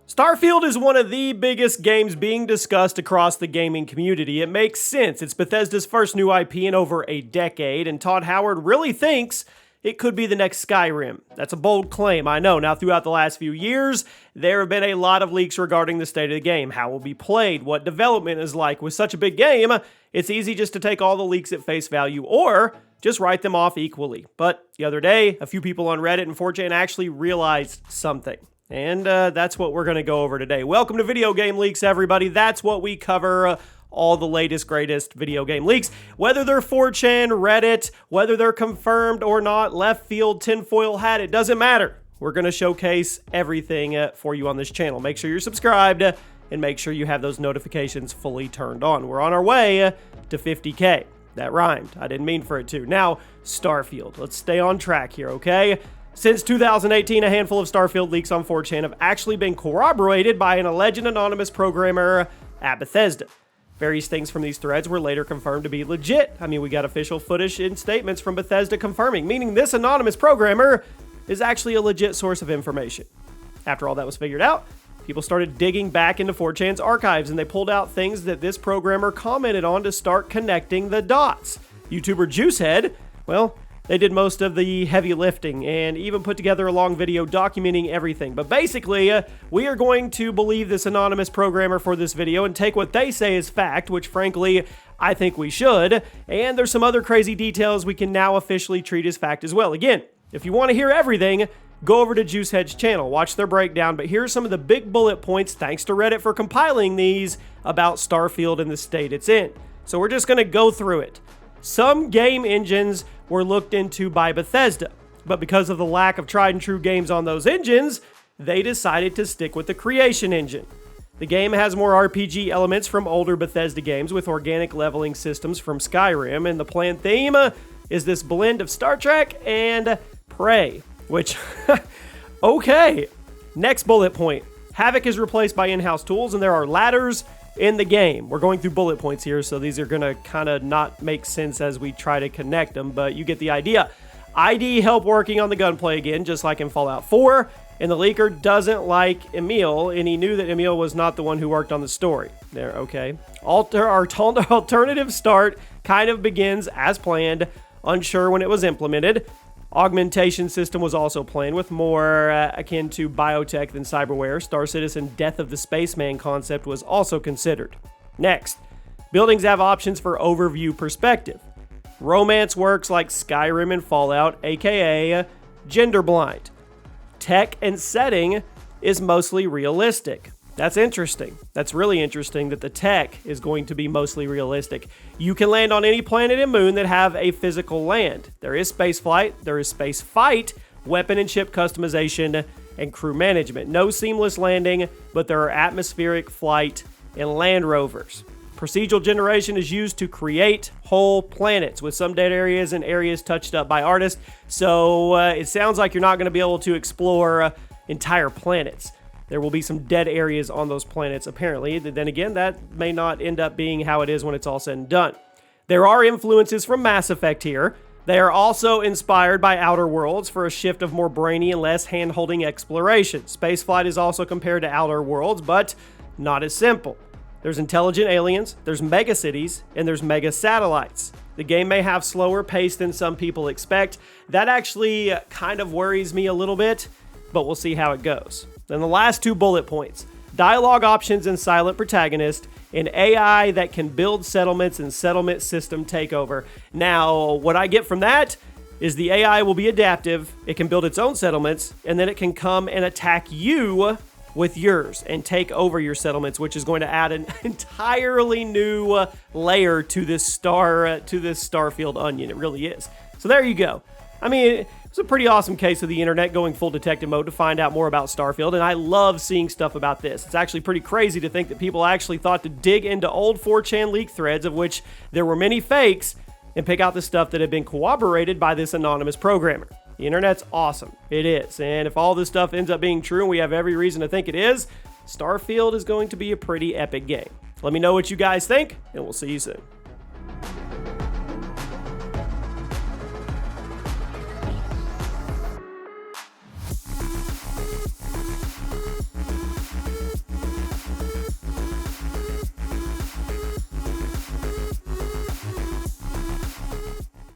Starfield is one of the biggest games being discussed across the gaming community. It makes sense. It's Bethesda's first new IP in over a decade, and Todd Howard really thinks it could be the next Skyrim. That's a bold claim, I know. Now, throughout the last few years, there have been a lot of leaks regarding the state of the game, how it will be played, what development is like. With such a big game, it's easy just to take all the leaks at face value, or just write them off equally. But the other day, a few people on Reddit and 4chan actually realized something. And that's what we're going to go over today. Welcome to Video Game Leaks, everybody. That's what we cover, all the latest, greatest video game leaks. Whether they're 4chan, Reddit, whether they're confirmed or not, left field, tinfoil hat, it doesn't matter. We're going to showcase everything for you on this channel. Make sure you're subscribed and make sure you have those notifications fully turned on. We're on our way to 50K. That rhymed. I didn't mean for it to. Now, Starfield. Let's stay on track here, okay? Since 2018, a handful of Starfield leaks on 4chan have actually been corroborated by an alleged anonymous programmer at Bethesda. Various things from these threads were later confirmed to be legit. I mean, we got official footage and statements from Bethesda confirming, meaning this anonymous programmer is actually a legit source of information. After all that was figured out, people started digging back into 4chan's archives, and they pulled out things that this programmer commented on to start connecting the dots. YouTuber Juicehead, well, they did most of the heavy lifting and even put together a long video documenting everything. But basically, we are going to believe this anonymous programmer for this video and take what they say as fact, which frankly, I think we should. And there's some other crazy details we can now officially treat as fact as well. Again, if you want to hear everything, go over to Juicehead's channel, watch their breakdown. But here's some of the big bullet points, thanks to Reddit for compiling these, about Starfield and the state it's in. So we're just going to go through it. Some game engines were looked into by Bethesda, but because of the lack of tried and true games on those engines, they decided to stick with the Creation engine. The game has more RPG elements from older Bethesda games with organic leveling systems from Skyrim, and the planned theme is this blend of Star Trek and Prey, which, okay. Next bullet point. Havoc is replaced by in-house tools, and there are ladders in the game. We're going through bullet points here, so these are going to kind of not make sense as we try to connect them, but you get the idea. ID help working on the gunplay again, just like in Fallout 4, and the leaker doesn't like Emil, and he knew that Emil was not the one who worked on the story. There, okay. Alternative start kind of begins as planned, unsure when it was implemented. Augmentation system was also planned with more akin to biotech than cyberware. Star Citizen Death of the Spaceman concept was also considered. Next, buildings have options for overview perspective. Romance works like Skyrim and Fallout, aka gender blind. Tech and setting is mostly realistic. That's interesting. That's really interesting that the tech is going to be mostly realistic. You can land on any planet and moon that have a physical land. There is space flight, there is space fight, weapon and ship customization, and crew management. No seamless landing, but there are atmospheric flight and land rovers. Procedural generation is used to create whole planets with some dead areas and areas touched up by artists. So it sounds like you're not going to be able to explore entire planets. There will be some dead areas on those planets, apparently. Then again, that may not end up being how it is when it's all said and done. There are influences from Mass Effect here. They are also inspired by Outer Worlds for a shift of more brainy and less hand-holding exploration. Spaceflight is also compared to Outer Worlds, but not as simple. There's intelligent aliens, there's megacities, and there's mega satellites. The game may have slower pace than some people expect. That actually kind of worries me a little bit, but we'll see how it goes. Then the last two bullet points. Dialogue options and silent protagonist, and AI that can build settlements and settlement system takeover. Now, what I get from that is the AI will be adaptive, it can build its own settlements, and then it can come and attack you with yours and take over your settlements, which is going to add an entirely new layer to this Starfield onion. It really is. So there you go. I mean, it's a pretty awesome case of the internet going full detective mode to find out more about Starfield, and I love seeing stuff about this. It's actually pretty crazy to think that people actually thought to dig into old 4chan leak threads, of which there were many fakes, and pick out the stuff that had been corroborated by this anonymous programmer. The internet's awesome. It is. And if all this stuff ends up being true, and we have every reason to think it is, Starfield is going to be a pretty epic game. Let me know what you guys think, and we'll see you soon.